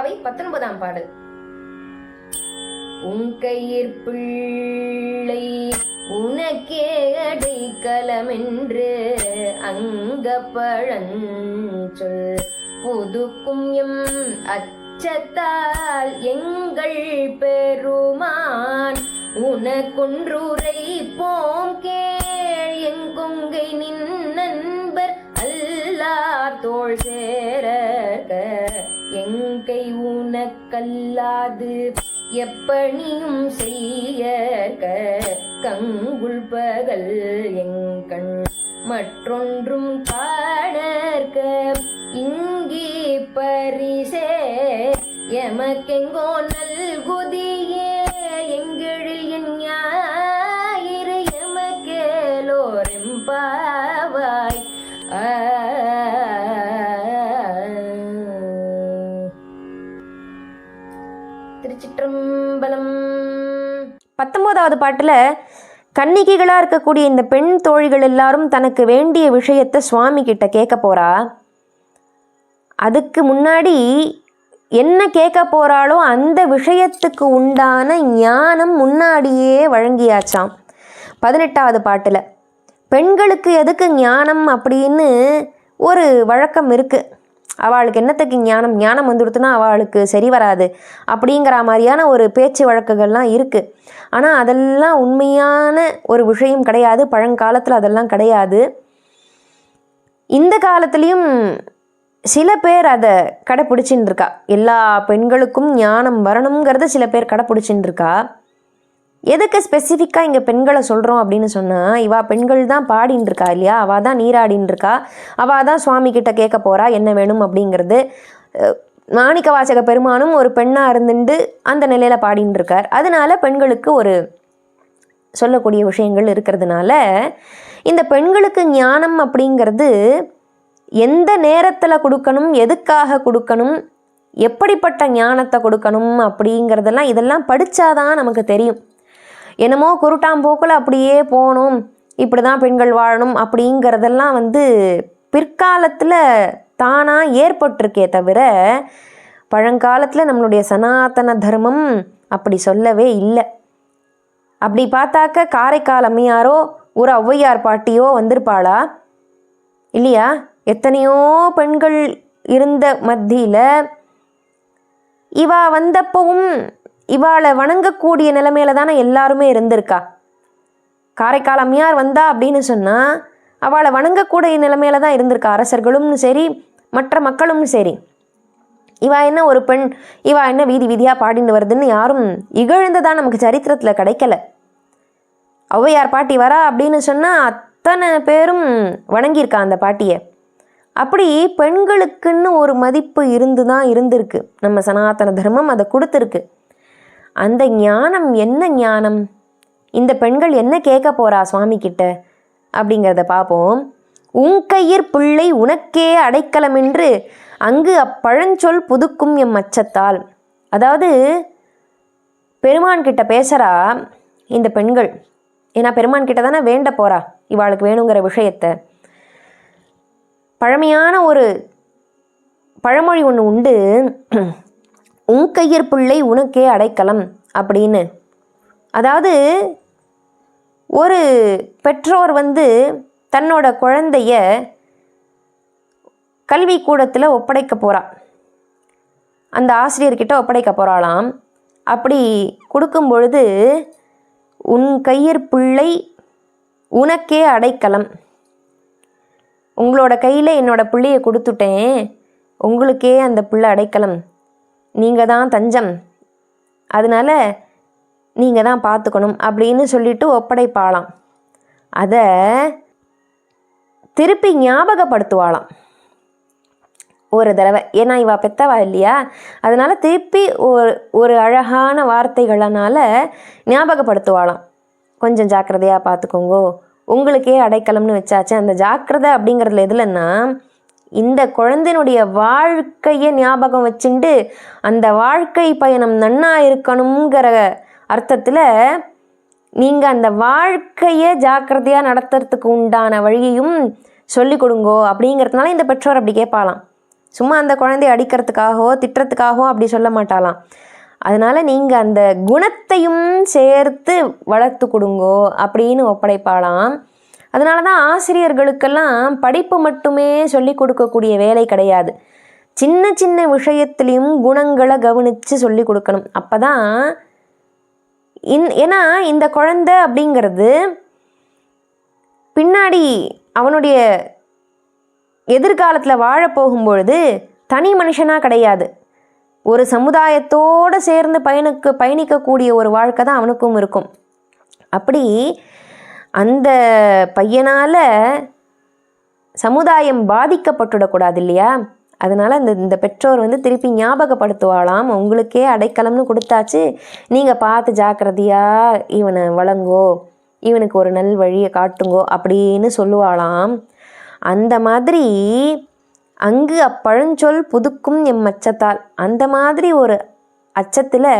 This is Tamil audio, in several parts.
திருப்பாவை 19ஆம் பாடல். உங்கையிற் பிள்ளை உனக்கே அடைக்கலமென்று அங்கப்பழஞ்சொல் புதுக்கும் எம் அச்சத்தால் எங்கள் பெருமான் உனக்கொன்றுரை போம் கேள் எங்கொங்கை நின் நண்பர் அல்லார் தோள் சேரக எங்கை உனக்கல்லாது எப்பணியும் செய்யற்க கங்குல் பகல் எங்கண் மற்றொன்றும் காணற்க இங்கி பரிசே எமக்கெங்கோ நல்குதியே எங்கிழில் என் ஞாயிறு எமக்கேலோரெம்பாவாய். திருச்சிற்றம்பலம். 19வது பாட்டுல கன்னிகைகளா இருக்கக்கூடிய இந்த பெண் தோழிகள் எல்லாரும் தனக்கு வேண்டிய விஷயத்தை சுவாமி கிட்ட கேட்க போறா. அதுக்கு முன்னாடி என்ன கேட்க போறாளோ அந்த விஷயத்துக்கு உண்டான ஞானம் முன்னாடியே வழங்கியாச்சாம். 18வது பாட்டுல பெண்களுக்கு எதுக்கு ஞானம் அப்படின்னு ஒரு வழக்கம் இருக்கு. அவளுக்கு என்னத்துக்கு ஞானம் வந்துடுத்துனா அவளுக்கு சரி வராது அப்படிங்கிற மாதிரியான ஒரு பேச்சு வழக்குகள்லாம் இருக்குது. ஆனால் அதெல்லாம் உண்மையான ஒரு விஷயம் கிடையாது. பழங்காலத்தில் அதெல்லாம் கிடையாது. இந்த காலத்துலேயும் சில பேர் அதை கடைப்பிடிச்சின்னு இருக்கா. எல்லா பெண்களுக்கும் ஞானம் வரணுங்கிறத சில பேர் கடைப்பிடிச்சின்னு இருக்கா. எதுக்கு ஸ்பெசிஃபிக்காக இங்கே பெண்களை சொல்கிறோம் அப்படின்னு சொன்னால், இவா பெண்கள் தான் பாடின்னு இருக்கா இல்லையா, அவள் தான் நீராடின்னு இருக்கா, அவள் தான் சுவாமி கிட்ட கேட்க போகிறா என்ன வேணும் அப்படிங்கிறது. மாணிக்க வாசக பெருமானும் ஒரு பெண்ணாக இருந்துட்டு அந்த நிலையில் பாடின்னு இருக்கார். அதனால பெண்களுக்கு ஒரு சொல்லக்கூடிய விஷயங்கள் இருக்கிறதுனால இந்த பெண்களுக்கு ஞானம் அப்படிங்கிறது எந்த நேரத்தில் கொடுக்கணும், எதுக்காக கொடுக்கணும், எப்படிப்பட்ட ஞானத்தை கொடுக்கணும் அப்படிங்கிறதெல்லாம் இதெல்லாம் படித்தாதான் நமக்கு தெரியும். என்னமோ குருட்டாம்போக்கில் அப்படியே போகணும், இப்படி தான் பெண்கள் வாழணும் அப்படிங்கிறதெல்லாம் பிற்காலத்தில் தானாக ஏற்பட்டிருக்கே தவிர பழங்காலத்தில் நம்மளுடைய சனாதன தர்மம் அப்படி சொல்லவே இல்லை. அப்படி பார்த்தாக்க காரைக்கால் அம்மையாரோ ஒரு ஔவையார் பாட்டியோ வந்திருப்பாளா இல்லையா? எத்தனையோ பெண்கள் இருந்த மத்தியில் இவா வந்தப்பவும் இவாளை வணங்கக்கூடிய நிலைமையில தானே எல்லாருமே இருந்திருக்கா. காரைக்கால் அம்மையார் வந்தா அப்படின்னு சொன்னால் அவளை வணங்கக்கூடிய நிலைமையில தான் இருந்திருக்கா. அரசர்களும் சரி, மற்ற மக்களும் சரி. இவா என்ன ஒரு பெண், இவா என்ன வீதி வீதியாக பாடின்னு வருதுன்னு யாரும் இகழ்ந்ததான் நமக்கு சரித்திரத்தில் கிடைக்கல. ஔவையார் பாட்டி வரா அப்படின்னு சொன்னால் அத்தனை பேரும் வணங்கியிருக்கா அந்த பாட்டியை. அப்படி பெண்களுக்குன்னு ஒரு மதிப்பு இருந்திருக்கு. நம்ம சனாதன தர்மம் அதை கொடுத்துருக்கு. அந்த ஞானம் என்ன ஞானம், இந்த பெண்கள் என்ன கேட்க போறா சுவாமி கிட்ட அப்படிங்கிறத பார்ப்போம். உங்கையிற் பிள்ளை உனக்கே அடைக்கலம் என்று அங்கு அப்பழஞ்சொல் புதுக்கும் எம் அச்சத்தால். அதாவது பெருமான் கிட்ட பேசுகிறா இந்த பெண்கள். ஏன்னா பெருமான் கிட்ட தானே வேண்ட போறா இவாளுக்கு வேணுங்கிற விஷயத்தை. பழமையான ஒரு பழமொழி ஒன்று உண்டு, உங்கையிற் பிள்ளை உனக்கே அடைக்கலம் அப்படின்னு. அதாவது ஒரு பெற்றோர் தன்னோட குழந்தைய கல்வி கூடத்தில் ஒப்படைக்க போகிறா, அந்த ஆசிரியர்கிட்ட ஒப்படைக்க போகிறாளாம். அப்படி கொடுக்கும் பொழுது உன் கையிற் பிள்ளை உனக்கே அடைக்கலம், உங்களோட கையில் என்னோட பிள்ளையை கொடுத்துட்டேன், உங்களுக்கே அந்த பிள்ளை அடைக்கலம், நீங்கள் தான் தஞ்சம், அதனால் நீங்கள் தான் பார்த்துக்கணும் அப்படின்னு சொல்லிட்டு ஒப்படைப்பாளாம். அதை திருப்பி ஞாபகப்படுத்துவாளாம் ஒரு தடவை. ஏன்னா இவா பெத்தவா இல்லையா, அதனால் திருப்பி ஒரு அழகான வார்த்தைகளனால ஞாபகப்படுத்துவாளாம். கொஞ்சம் ஜாக்கிரதையாக பார்த்துக்கோங்கோ, உங்களுக்கே அடைக்கலம்னு வச்சாச்சு. அந்த ஜாக்கிரதை அப்படிங்கிறதுல எதுலன்னா, இந்த குழந்தையினுடைய வாழ்க்கையை ஞாபகம் வச்சுண்டு அந்த வாழ்க்கை பயணம் நன்னா இருக்கணுங்கிற அர்த்தத்தில் நீங்கள் அந்த வாழ்க்கையை ஜாக்கிரதையாக நடத்துறதுக்கு உண்டான வழியையும் சொல்லி கொடுங்கோ அப்படிங்கிறதுனால இந்த பெற்றோர் அப்படி கேட்பாலாம். சும்மா அந்த குழந்தைய அடிக்கிறதுக்காகவோ திட்டுறதுக்காகவோ அப்படி சொல்ல மாட்டாளாம். அதனால் நீங்கள் அந்த குணத்தையும் சேர்த்து வளர்த்து கொடுங்கோ அப்படின்னு ஒப்படைப்பாளாம். அதனால தான் ஆசிரியர்களுக்கெல்லாம் படிப்பு மட்டுமே சொல்லி கொடுக்கக்கூடிய வேலை கிடையாது. சின்ன சின்ன விஷயத்துலேயும் குணங்களை கவனித்து சொல்லி கொடுக்கணும். அப்போ தான் ஏன்னா இந்த குழந்தை அப்படிங்கிறது பின்னாடி அவனுடைய எதிர்காலத்தில் வாழப்போகும்பொழுது தனி மனுஷனாக கிடையாது, ஒரு சமுதாயத்தோடு சேர்ந்து பயணிக்கக்கூடிய ஒரு வாழ்க்கை தான் அவனுக்கும் இருக்கும். அப்படி அந்த பையனால் சமுதாயம் பாதிக்கப்பட்டுடக்கூடாது இல்லையா? அதனால் இந்த பெற்றோர் திருப்பி ஞாபகப்படுத்துவாளாம், உங்களுக்கே அடைக்கலம்னு கொடுத்தாச்சு, நீங்கள் பார்த்து ஜாக்கிரதையாக இவனை வழங்கோ, இவனுக்கு ஒரு நல் வழியை காட்டுங்கோ அப்படின்னு சொல்லுவாளாம். அந்த மாதிரி அங்கு அப்பழஞ்சொல் புதுக்கும் எம் அச்சத்தால், அந்த மாதிரி ஒரு அச்சத்தில்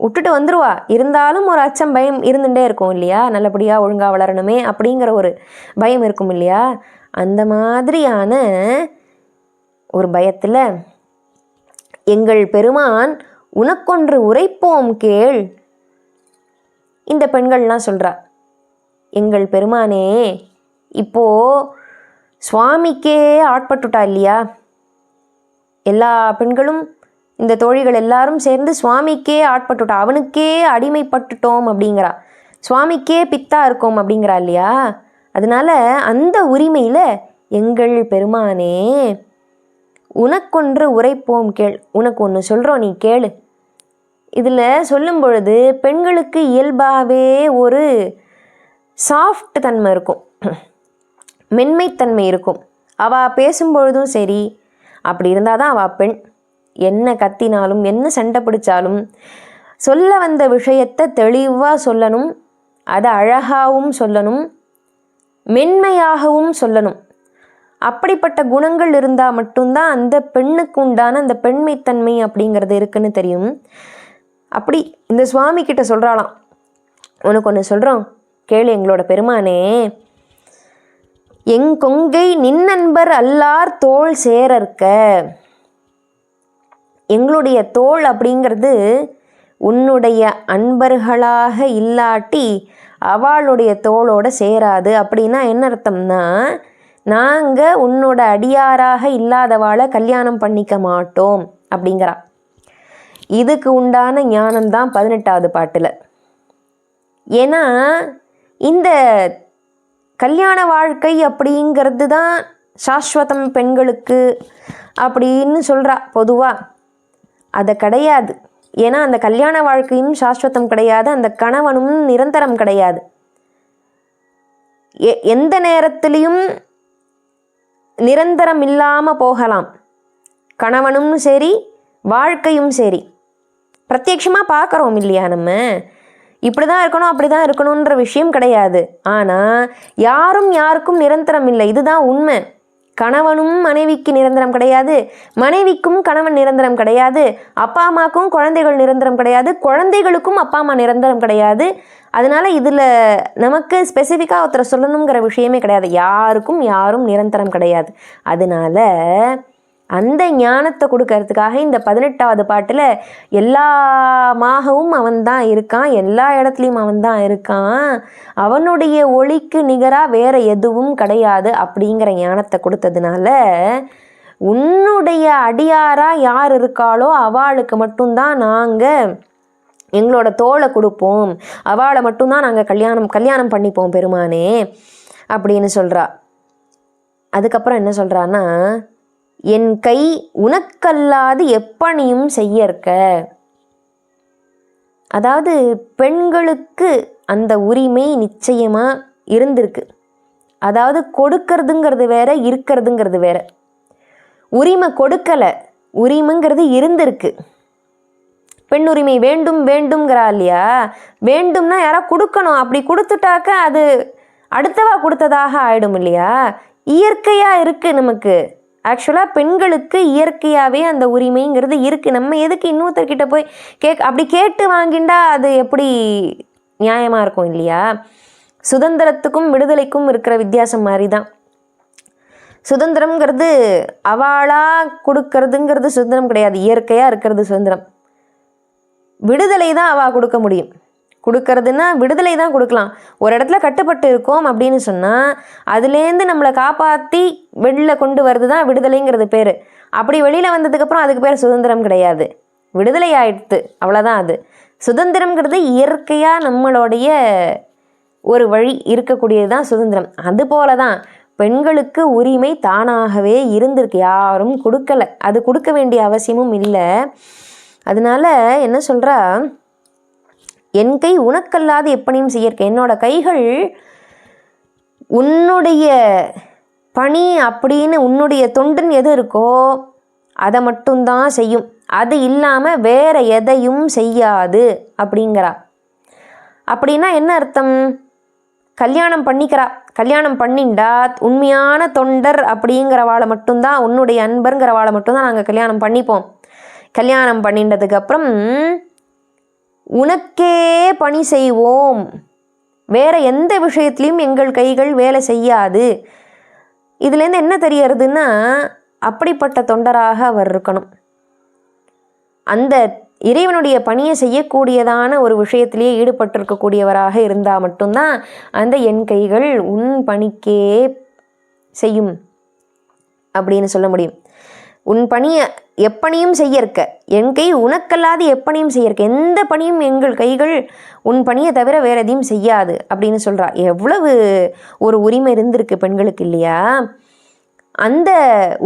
விட்டுட்டு வந்துடுவா. இருந்தாலும் ஒரு அச்சம் பயம் இருந்துகிட்டே இருக்கும் இல்லையா? நல்லபடியாக ஒழுங்காக வளரணுமே அப்படிங்கிற ஒரு பயம் இருக்கும் இல்லையா? அந்த மாதிரியான ஒரு பயத்தில் எங்கள் பெருமான் உனக்கொன்று உரைப்போம் கேள். இந்த பெண்கள்லாம் சொல்கிறா, எங்கள் பெருமானே இப்போது சுவாமிக்கே ஆட்பட்டுட்டா இல்லையா? எல்லா பெண்களும் இந்த தோழிகள் எல்லாரும் சேர்ந்து சுவாமிக்கே ஆட்பட்டுட்டா, அவனுக்கே அடிமைப்பட்டுட்டோம் அப்படிங்கிறா, சுவாமிக்கே பித்தா இருக்கோம் அப்படிங்கிறா இல்லையா? அதனால் அந்த உரிமையில் எங்கள் பெருமானே உனக்கொன்று உரைப்போம் கேள், உனக்கு ஒன்று சொல்கிறோம் நீ கேளு. இதில் சொல்லும் பொழுது பெண்களுக்கு இயல்பாகவே ஒரு சாஃப்ட் தன்மை இருக்கும், மென்மைத்தன்மை இருக்கும். அவள் பேசும்பொழுதும் சரி, அப்படி இருந்தால் தான் அவள் பெண். என்ன கத்தினாலும் என்ன சண்டை பிடிச்சாலும் சொல்ல வந்த விஷயத்தை தெளிவாக சொல்லணும், அதை அழகாகவும் சொல்லணும், மென்மையாகவும் சொல்லணும். அப்படிப்பட்ட குணங்கள் இருந்தால் மட்டும்தான் அந்த பெண்ணுக்கு உண்டான அந்த பெண்மைத்தன்மை அப்படிங்கிறது இருக்குன்னு தெரியும். அப்படி இந்த சுவாமி கிட்ட சொல்கிறாளாம், உனக்கு ஒன்று சொல்கிறோம் கேளு எங்களோட பெருமானே. எங்கொங்கை நின்னன்பர் அல்லார் தோள் சேரற்க. எங்களுடைய தோள் அப்படிங்கிறது உன்னுடைய அன்பர்களாக இல்லாட்டி அவளுடைய தோளோட சேராது. அப்படின்னா என்ன அர்த்தம்னா, நாங்கள் உன்னோட அடியாராக இல்லாதவாளை கல்யாணம் பண்ணிக்க மாட்டோம் அப்படிங்கிறா. இதுக்கு உண்டான ஞானம்தான் 18வது பாட்டில். ஏன்னா இந்த கல்யாண வாழ்க்கை அப்படிங்கிறது தான் சாஸ்வதம் பெண்களுக்கு அப்படின்னு சொல்கிறா பொதுவாக. அதை கிடையாது. ஏன்னா அந்த கல்யாண வாழ்க்கையும் சாஸ்வதம் கிடையாது, அந்த கணவனும் நிரந்தரம் கிடையாது. எந்த நேரத்திலையும் நிரந்தரம் இல்லாமல் போகலாம், கணவனும் சரி வாழ்க்கையும் சரி. பிரத்யட்சமாக பார்க்குறோம் இல்லையா? நம்ம இப்படி தான் இருக்கணும் அப்படி தான் இருக்கணுன்ற விஷயம் கிடையாது. ஆனால் யாரும் யாருக்கும் நிரந்தரம் இல்லை, இதுதான் உண்மை. கணவனும் மனைவிக்கு நிரந்தரம் கிடையாது, மனைவிக்கும் கணவன் நிரந்தரம் கிடையாது, அப்பா அம்மாவுக்கும் குழந்தைகள் நிரந்தரம் கிடையாது, குழந்தைகளுக்கும் அப்பா அம்மா நிரந்தரம் கிடையாது. அதனால் இதில் நமக்கு ஸ்பெசிஃபிக்காக ஒருத்தரை சொல்லணுங்கிற விஷயமே கிடையாது, யாருக்கும் யாரும் நிரந்தரம் கிடையாது. அதனால அந்த ஞானத்தை கொடுக்கறதுக்காக இந்த 18வது பாட்டில் எல்லாமாகவும் அவன் தான் இருக்கான், எல்லா இடத்துலையும் அவன் தான் இருக்கான், அவனுடைய ஒளிக்கு நிகராக வேற எதுவும் கிடையாது அப்படிங்கிற ஞானத்தை கொடுத்ததுனால உன்னுடைய அடியாராக யார் இருக்காளோ அவளுக்கு மட்டும்தான் நாங்கள் எங்களோட தோளை கொடுப்போம், அவளை மட்டும்தான் நாங்கள் கல்யாணம் பண்ணிப்போம் பெருமானே அப்படின்னு சொல்கிறா. அதுக்கப்புறம் என்ன சொல்கிறான்னா, என் கை உனக்கல்லாது எப்பணியும் செய்யற்க. அதாவது பெண்களுக்கு அந்த உரிமை நிச்சயமாக இருந்திருக்கு. அதாவது கொடுக்கறதுங்கிறது வேற, இருக்கிறதுங்கிறது வேற. உரிமை கொடுக்கலை, உரிமைங்கிறது இருந்திருக்கு. பெண் உரிமை வேண்டும் வேண்டும்ங்கிறா இல்லையா? வேண்டும்னா யாராவது கொடுக்கணும், அப்படி கொடுத்துட்டாக்க அது அடுத்தவா கொடுத்ததாக ஆயிடும் இல்லையா? இயற்கையாக இருக்குது நமக்கு. ஆக்சுவலாக பெண்களுக்கு இயற்கையாகவே அந்த உரிமைங்கிறது இருக்குது. நம்ம எதுக்கு இன்னொருத்தர்கிட்ட போய் அப்படி கேட்டு வாங்கிண்டா அது எப்படி நியாயமாக இருக்கும் இல்லையா? சுதந்திரத்துக்கும் விடுதலைக்கும் இருக்கிற வித்தியாசம் மாதிரி தான். சுதந்திரம்ங்கிறது அவளாக கொடுக்கறதுங்கிறது சுதந்திரம் கிடையாது, இயற்கையாக இருக்கிறது சுதந்திரம். விடுதலை தான் அவள் கொடுக்க முடியும். கொடுக்கறதுன்னா விடுதலை தான் கொடுக்கலாம். ஒரு இடத்துல கட்டுப்பட்டு இருக்கோம் அப்படின்னு சொன்னால் அதுலேருந்து நம்மளை காப்பாற்றி வெளியில் கொண்டு வர்றது தான் விடுதலைங்கிறது பேர். அப்படி வெளியில் வந்ததுக்கப்புறம் அதுக்கு பேர் சுதந்திரம் கிடையாது, விடுதலை ஆயிடுத்து, அவ்வளோதான். அது சுதந்திரம்ங்கிறது இயற்கையாக நம்மளுடைய ஒரு வழி இருக்கக்கூடியது தான் சுதந்திரம். அதுபோல தான் பெண்களுக்கு உரிமை தானாகவே இருந்திருக்கு, யாரும் கொடுக்கலை, அது கொடுக்க வேண்டிய அவசியமும் இல்லை. அதனால என்ன சொல்கிறா, என் கை உனக்கல்லாது எப்பணியும் செய்யற்க, என்னோட கைகள் உன்னுடைய பணி அப்படின்னு உன்னுடைய தொண்டுன்னு எது இருக்கோ அதை மட்டும்தான் செய்யும், அது இல்லாமல் வேற எதையும் செய்யாது அப்படிங்கிறா. அப்படின்னா என்ன அர்த்தம்? கல்யாணம் பண்ணிக்கிறா, கல்யாணம் பண்ணிண்டா உண்மையான தொண்டர் அப்படிங்கிறவாளை மட்டும்தான், உன்னுடைய அன்பருங்கிறவாளை மட்டும்தான் நாங்கள் கல்யாணம் பண்ணிப்போம். கல்யாணம் பண்ணின்றதுக்கப்புறம் உனக்கே பணி செய்வோம், வேற எந்த விஷயத்துலையும் எங்கள் கைகள் வேலை செய்யாது. இதுலேருந்து என்ன தெரியறதுன்னா, அப்படிப்பட்ட தொண்டராக அவர் இருக்கணும். அந்த இறைவனுடைய பணியை செய்யக்கூடியதான ஒரு விஷயத்திலேயே ஈடுபட்டிருக்கக்கூடியவராக இருந்தால் மட்டும்தான் அந்த என் கைகள் உன் பணிக்கே செய்யும் அப்படின்னு சொல்ல முடியும். உன் பணியை எப்பணியும் செய்யற்க, என் கை உனக்கல்லாது எப்பணியும் செய்யற்க, எந்த பணியும் எங்கள் கைகள் உன் பணியை தவிர வேற எதையும் செய்யாது அப்படின்னு சொல்கிறா. எவ்வளவு ஒரு உரிமை இருந்திருக்கு பெண்களுக்கு இல்லையா? அந்த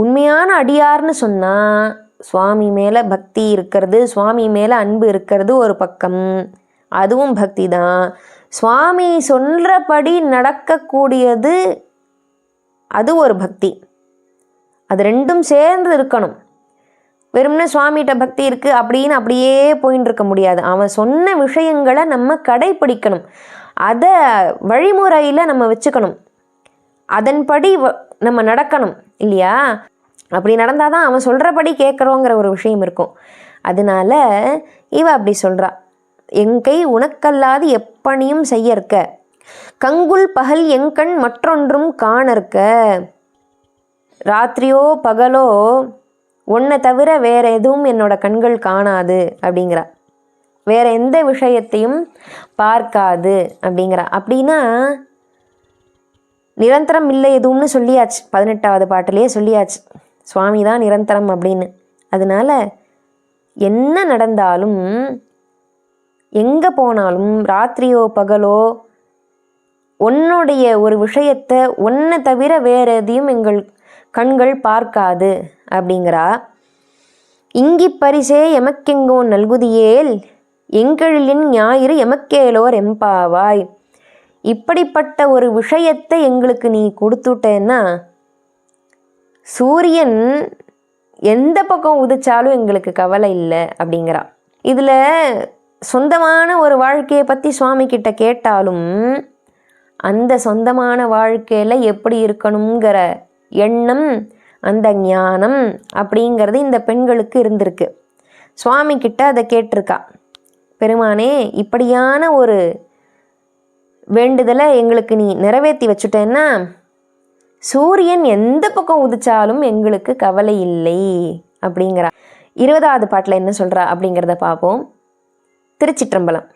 உண்மையான அடியார்னு சொன்னால் சுவாமி மேலே பக்தி இருக்கிறது, சுவாமி மேலே அன்பு இருக்கிறது ஒரு பக்கம், அதுவும் பக்தி தான். சுவாமி சொல்கிறபடி நடக்கக்கூடியது அது ஒரு பக்தி. அது ரெண்டும் சேர்ந்து இருக்கணும். வெறும்னா சுவாமிகிட்ட பக்தி இருக்குது அப்படின்னு அப்படியே போயின்னு இருக்க முடியாது. அவன் சொன்ன விஷயங்களை நம்ம கடைப்பிடிக்கணும், அதை வழிமுறையில் நம்ம வச்சுக்கணும், அதன்படி நம்ம நடக்கணும் இல்லையா? அப்படி நடந்தால் தான் அவன் சொல்கிறபடி கேட்குறோங்கிற ஒரு விஷயம் இருக்கும். அதனால இவ அப்படி சொல்கிறா, என் கை உனக்கல்லாது எப்பணியும் செய்யற்க, கங்குல் பகல் எங்கண் மற்றொன்றும் காணற்க, ராத்திரியோ பகலோ ஒன்றை தவிர வேற எதுவும் என்னோட கண்கள் காணாது அப்படிங்கிறா, வேற எந்த விஷயத்தையும் பார்க்காது அப்படிங்கிறா. அப்படின்னா நிரந்தரம் இல்லை எதுவும்னு சொல்லியாச்சு, 18வது பாட்டிலேயே சொல்லியாச்சு, சுவாமி தான் நிரந்தரம் அப்படின்னு. அதனால என்ன நடந்தாலும் எங்கே போனாலும் ராத்திரியோ பகலோ உன்னுடைய ஒரு விஷயத்தை ஒன்றை தவிர வேற எதையும் எங்கள் கண்கள் பார்க்காது அப்படிங்கிறா. இங்கி பரிசே எமக்கெங்கோ நல்குதியேல் எங்களின் ஞாயிறு எமக்கேலோர் எம்பாவாய், இப்படிப்பட்ட ஒரு விஷயத்தை எங்களுக்கு நீ கொடுத்துட்டேன்னா சூரியன் எந்த பக்கம் உதிச்சாலும் எங்களுக்கு கவலை இல்லை அப்படிங்கிறா. இதில் சொந்தமான ஒரு வாழ்க்கையை பற்றி சுவாமி கிட்ட கேட்டாலும் அந்த சொந்தமான வாழ்க்கையில் எப்படி இருக்கணுங்கிற எண்ணம், அந்த ஞானம் அப்படிங்கிறது இந்த பெண்களுக்கு இருந்திருக்கு. சுவாமி கிட்ட அதை கேட்டிருக்கா, பெருமானே இப்படியான ஒரு வேண்டுதலை எங்களுக்கு நீ நிறைவேற்றி வச்சுட்டேன்னா சூரியன் எந்த பக்கம் உதிச்சாலும் எங்களுக்கு கவலை இல்லை அப்படிங்கிறா. 20வது பாட்டில் என்ன சொல்கிறா அப்படிங்கிறத பார்ப்போம். திருச்சிற்றம்பலம்.